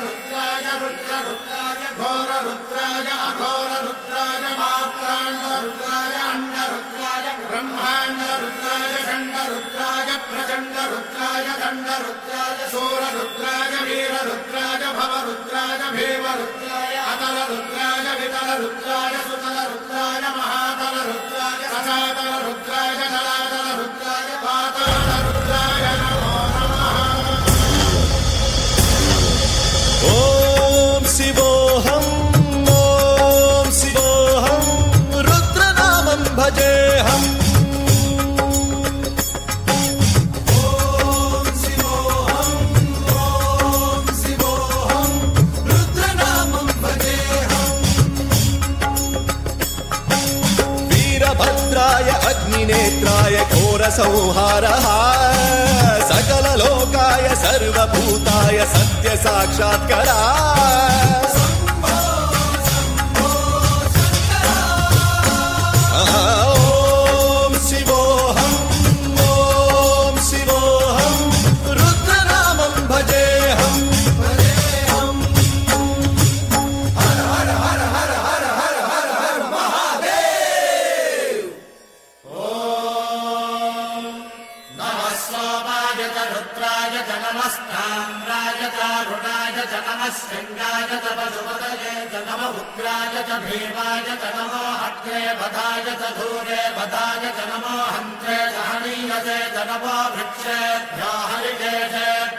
रुद्राय रुद्ररुद्राय घोररुद्राय अघोररुद्राय मात्राण्डरुद्राय अण्डरुद्राय ब्रह्माण्डरुद्राय खण्डरुद्राय प्रचण्डरुद्राय दण्डरुद्राय शूररुद्राय वीररुद्राय भवरुद्राय भीमरुद्राय अतलरुद्राय वितलरुद्राय सुतलरुद्राय महातलरुद्राय रसातलरुद्राय जलातलरुद्राय पातालरुद्राय नमो नमः। ओम शिवोऽहम् ओम शिवोऽहम् रुद्रनामं भजेऽहम्। ओम शिवोऽहम् रुद्रनामं भजेऽहम्। वीरभद्राय अग्निनेत्राय घोरसंहारः सकललोकाय सर्वभूताय सत्यसाक्षात्करा। ओम शिवोऽहम् रुद्रनामं भजेऽहम्। हर हर हर हर हर हर हर हर महादेव। नमः सोमाय च रुद्राय च नमस्ताम्राय च रुणाय च नमः शृङ्गाय च पशुपतये च नमः उग्राय च भीमाय च नमो हत्रे वधाय च धूरे वधाय च नमो हन्त्रे च हनीयसे च नमो वृक्षेभ्यो हरिकेशेभ्यो